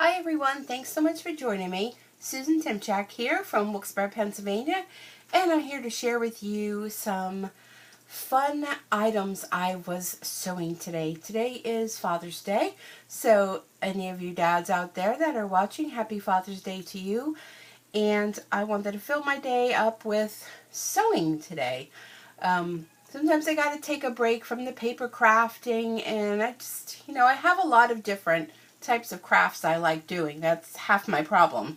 Hi everyone, thanks so much for joining me. Susan Timchak here from Wilkes-Barre, Pennsylvania, and I'm here to share with you some fun items I was sewing today. Today is Father's Day, so any of you dads out there that are watching, happy Father's Day to you. And I wanted to fill my day up with sewing today. Sometimes I got to take a break from the paper crafting, and I just, I have a lot of different types of crafts I like doing. That's half my problem.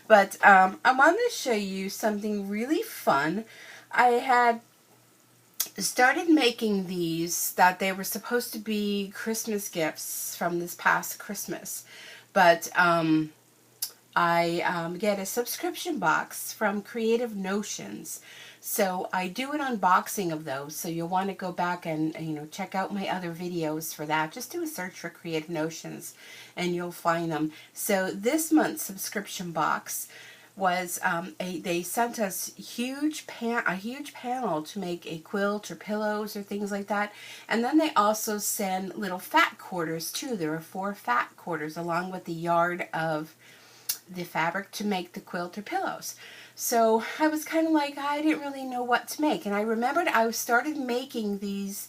But I wanted to show you something really fun. I had started making these, that they were supposed to be Christmas gifts from this past Christmas. But I get a subscription box from Creative Notions. So I do an unboxing of those. So you'll want to go back and check out my other videos for that. Just do a search for Creative Notions and you'll find them. So this month's subscription box was they sent us a huge panel to make a quilt or pillows or things like that. And then they also send little fat quarters too. There are 4 fat quarters along with the yard of the fabric to make the quilt or pillows. So I was kind of like, I didn't really know what to make. And I remembered I started making these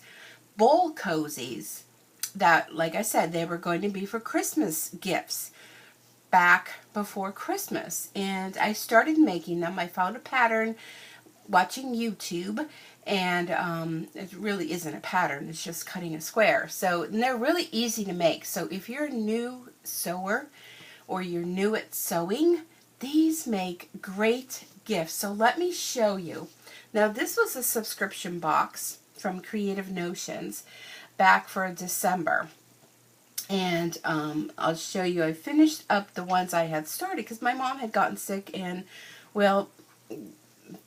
bowl cozies that, like I said, they were going to be for Christmas gifts back before Christmas. And I started making them. I found a pattern watching YouTube, and it really isn't a pattern. It's just cutting a square. So, and they're really easy to make. So if you're a new sewer or you're new at sewing, these make great gifts. So let me show you. Now this was a subscription box from Creative Notions back for December. And I'll show you, I finished up the ones I had started because my mom had gotten sick and, well,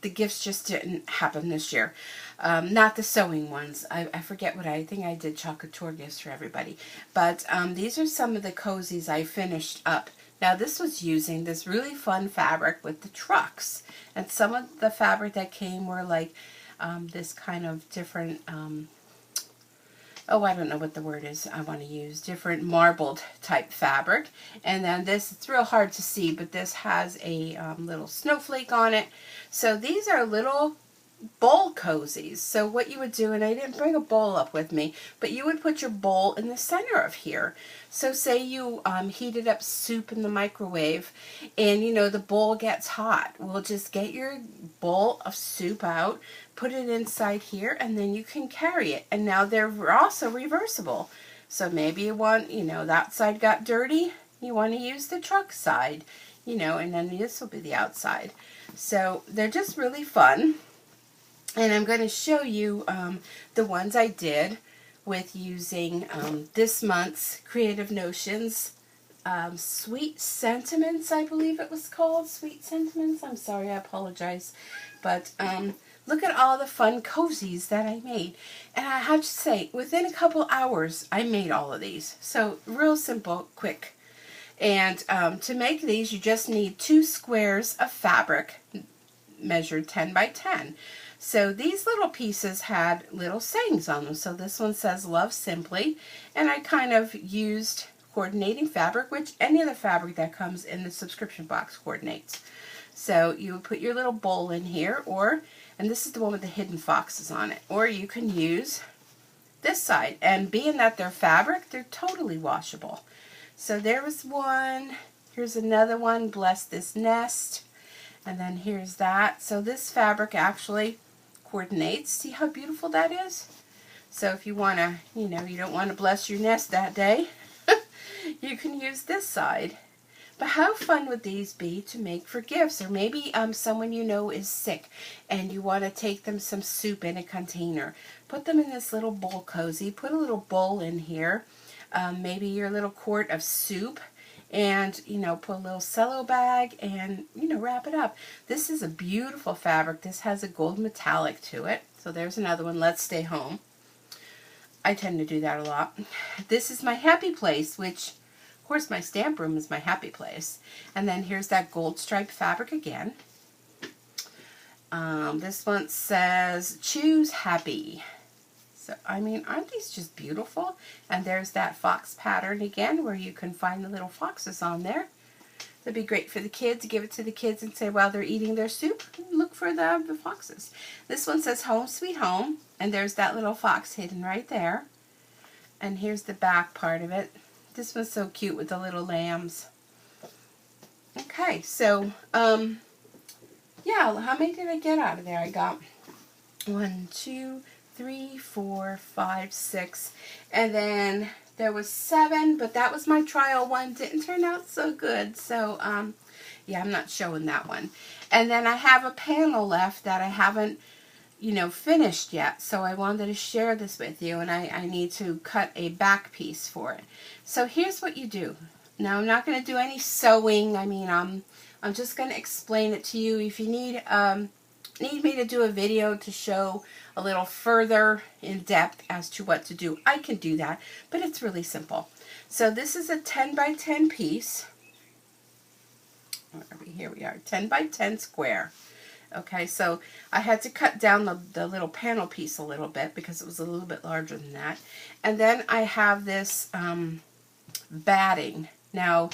the gifts just didn't happen this year. Not the sewing ones. I forget what I think I did chocolate tour gifts for everybody. But these are some of the cozies I finished up. Now this was using this really fun fabric with the trucks. And some of the fabric that came were like this kind of different, I don't know what the word is I want to use, different marbled type fabric. And then this, it's real hard to see, but this has a little snowflake on it. So these are little bowl cozies. So what you would do, and I didn't bring a bowl up with me, but you would put your bowl in the center of here. So say you heated up soup in the microwave and the bowl gets hot. Well, just get your bowl of soup out, put it inside here, and then you can carry it. And now they're also reversible. So maybe you want, that side got dirty, you want to use the truck side, and then this will be the outside. So they're just really fun. And I'm going to show you the ones I did with using this month's Creative Notions Sweet Sentiments, I believe it was called. Sweet Sentiments. I'm sorry, I apologize. But look at all the fun cozies that I made. And I have to say, within a couple hours, I made all of these. So real simple, quick. And to make these, you just need 2 squares of fabric measured 10 by 10. So these little pieces had little sayings on them. So this one says love simply, and I kind of used coordinating fabric, which any of the fabric that comes in the subscription box coordinates. So you would put your little bowl in here, and this is the one with the hidden foxes on it, or you can use this side. And being that they're fabric, they're totally washable. So there was one. Here's another one, bless this nest. And then here's that. So this fabric actually coordinates. See how beautiful that is? So if you want to, you don't want to bless your nest that day, you can use this side. But how fun would these be to make for gifts? Or maybe someone is sick and you want to take them some soup in a container. Put them in this little bowl cozy. Put a little bowl in here. Maybe your little quart of soup. And, put a little cello bag and, wrap it up. This is a beautiful fabric. This has a gold metallic to it. So there's another one, Let's Stay Home. I tend to do that a lot. This is my happy place, which, of course, my stamp room is my happy place. And then here's that gold striped fabric again. This one says, choose happy. So, I mean, aren't these just beautiful? And there's that fox pattern again where you can find the little foxes on there. That'd be great for the kids. Give it to the kids and say while they're eating their soup, look for the foxes. This one says Home Sweet Home, and there's that little fox hidden right there. And here's the back part of it. This one's so cute with the little lambs. Okay, so, yeah, how many did I get out of there? I got 1, 2, 3, 4, 5, 6, and then there was 7, but that was my trial one. Didn't turn out so good. So, yeah, I'm not showing that one. And then I have a panel left that I haven't, you know, finished yet. So I wanted to share this with you, and I need to cut a back piece for it. So here's what you do. Now, I'm not going to do any sewing. I mean, I'm just going to explain it to you. If you need me to do a video to show a little further in depth as to what to do, I can do that, but it's really simple. So this is a 10 by 10 piece. Here we are, 10 by 10 square. Okay, so I had to cut down the little panel piece a little bit because it was a little bit larger than that. And then I have this batting. Now,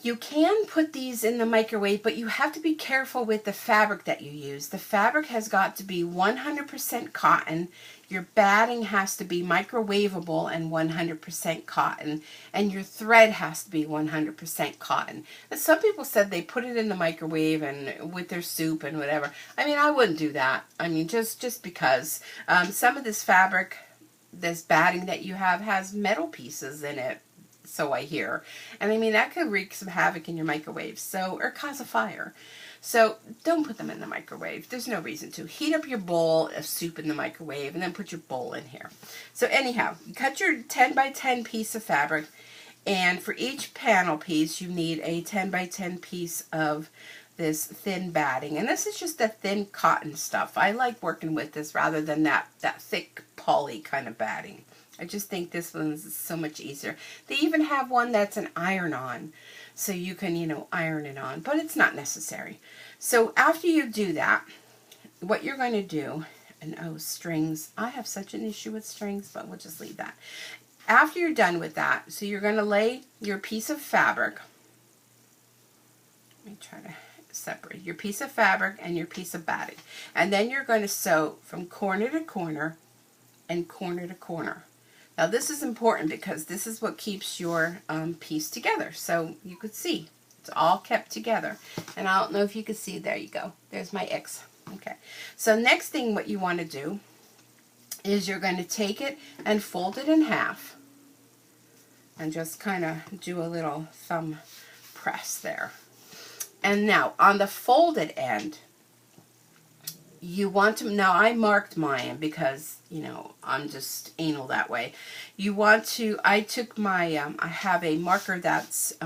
you can put these in the microwave, but you have to be careful with the fabric that you use. The fabric has got to be 100% cotton. Your batting has to be microwavable and 100% cotton. And your thread has to be 100% cotton. And some people said they put it in the microwave and with their soup and whatever. I mean, I wouldn't do that. I mean, just because some of this fabric, this batting that you have, has metal pieces in it. So I hear. And I mean, that could wreak some havoc in your microwave, so, or cause a fire. So don't put them in the microwave. There's no reason to. Heat up your bowl of soup in the microwave and then put your bowl in here. So anyhow, you cut your 10 by 10 piece of fabric, and for each panel piece you need a 10 by 10 piece of this thin batting. And this is just the thin cotton stuff. I like working with this rather than that thick poly kind of batting. I just think this one's so much easier. They even have one that's an iron-on, so you can, you know, iron it on, but it's not necessary. So after you do that, what you're going to do, and oh, strings. I have such an issue with strings, but we'll just leave that. After you're done with that, so you're going to lay your piece of fabric. Let me try to separate your piece of fabric and your piece of batting. And then you're going to sew from corner to corner and corner to corner. Now this is important because this is what keeps your piece together. So you could see it's all kept together. And I don't know if you can see, there you go. There's my X. Okay. So next thing what you want to do is you're going to take it and fold it in half. And just kind of do a little thumb press there. And now on the folded end, you want to, now I marked mine because, you know, I'm just anal that way. You want to, I took my, I have a marker that's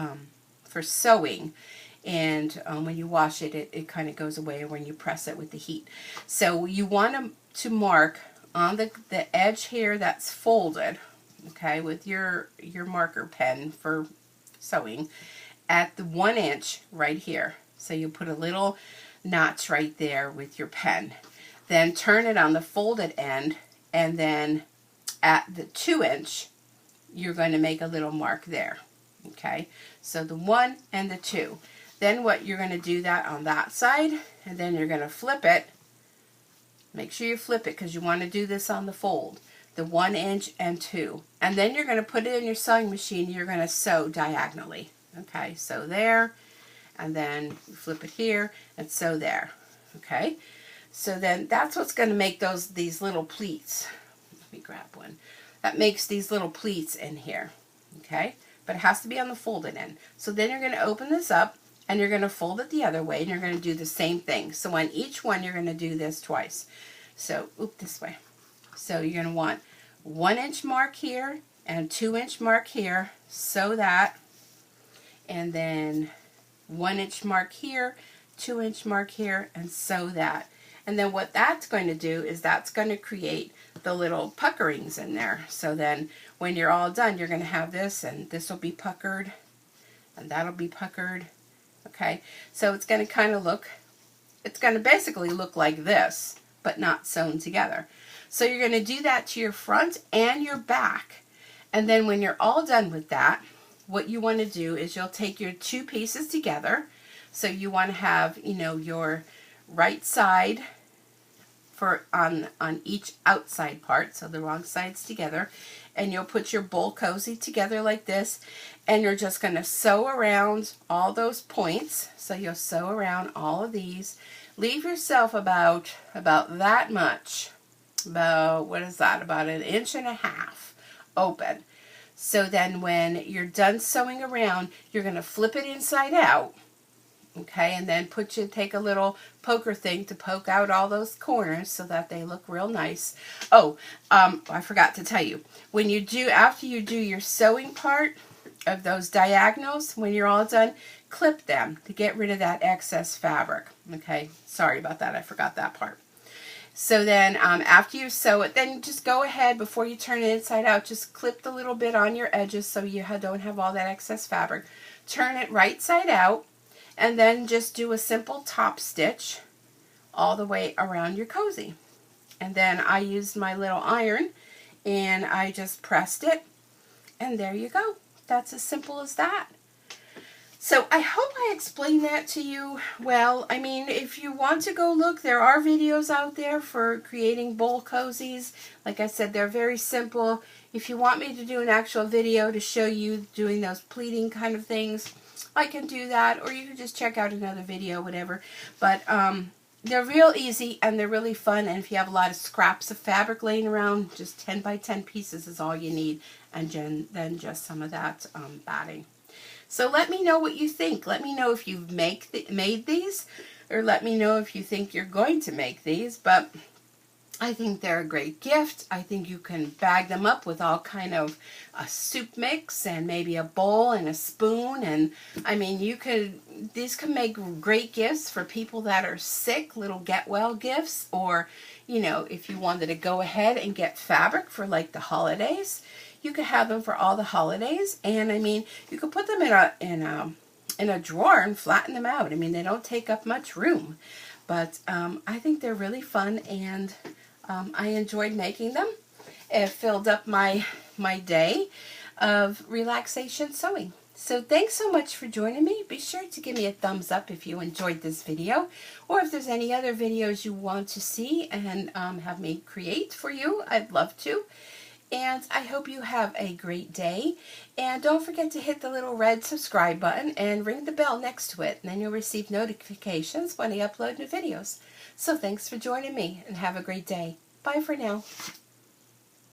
for sewing, and when you wash it, it kind of goes away when you press it with the heat. So you want to mark on the edge here that's folded, okay, with your marker pen for sewing, at the 1 inch right here. So you put a little notch right there with your pen. Then turn it on the folded end, and then at the 2 inch, you're going to make a little mark there. Okay, so the 1 and the 2. Then what you're going to do that on that side, and then you're going to flip it. Make sure you flip it because you want to do this on the fold. The 1 inch and 2. And then you're going to put it in your sewing machine. You're going to sew diagonally. Okay, so there, and then flip it here and sew there. Okay, so then that's what's going to make these little pleats. Let me grab one. That makes these little pleats in here. Okay, but it has to be on the folded end. So then you're going to open this up, and you're going to fold it the other way, and you're going to do the same thing. So on each one, you're going to do this twice. So, this way. So you're going to want 1 inch mark here and 2 inch mark here. Sew that. And then 1 inch mark here, 2 inch mark here, and sew that. And then what that's going to do is that's going to create the little puckerings in there. So then when you're all done, you're going to have this, and this will be puckered, and that'll be puckered. Okay, so it's going to kind of look, it's going to basically look like this, but not sewn together. So you're going to do that to your front and your back. And then when you're all done with that, what you want to do is you'll take your two pieces together. So you want to have, you know, your right side for on each outside part, so the wrong sides together, and you'll put your bowl cozy together like this, and you're just going to sew around all those points. So you'll sew around all of these. Leave yourself about that much, about, what is that, about 1.5 inches open. So then when you're done sewing around, you're going to flip it inside out. Okay, and then take a little poker thing to poke out all those corners so that they look real nice. Oh, I forgot to tell you, when you do, after you do your sewing part of those diagonals, when you're all done, clip them to get rid of that excess fabric. Okay, sorry about that, I forgot that part. So then after you sew it, then just go ahead, before you turn it inside out, just clip the little bit on your edges so you don't have all that excess fabric. Turn it right side out, and then just do a simple top stitch all the way around your cozy. And then I used my little iron and I just pressed it, and there you go. That's as simple as that. So I hope I explained that to you well. I mean, if you want to go look, there are videos out there for creating bowl cozies. Like I said, they're very simple. If you want me to do an actual video to show you doing those pleating kind of things, I can do that, or you can just check out another video, whatever. But they're real easy and they're really fun, and if you have a lot of scraps of fabric laying around, just 10 by 10 pieces is all you need, and then just some of that batting. So let me know what you think. Let me know if you've made these, or let me know if you think you're going to make these. But I think they're a great gift. I think you can bag them up with all kind of a soup mix and maybe a bowl and a spoon. And I mean, these can make great gifts for people that are sick, little get well gifts. Or, you know, if you wanted to go ahead and get fabric for like the holidays, you could have them for all the holidays. And I mean, you could put them in a drawer and flatten them out. I mean, they don't take up much room. But I think they're really fun, and I enjoyed making them. It filled up my day of relaxation sewing. So thanks so much for joining me. Be sure to give me a thumbs up if you enjoyed this video, or if there's any other videos you want to see and have me create for you. I'd love to. And I hope you have a great day. And don't forget to hit the little red subscribe button and ring the bell next to it. And then you'll receive notifications when I upload new videos. So thanks for joining me, and have a great day. Bye for now.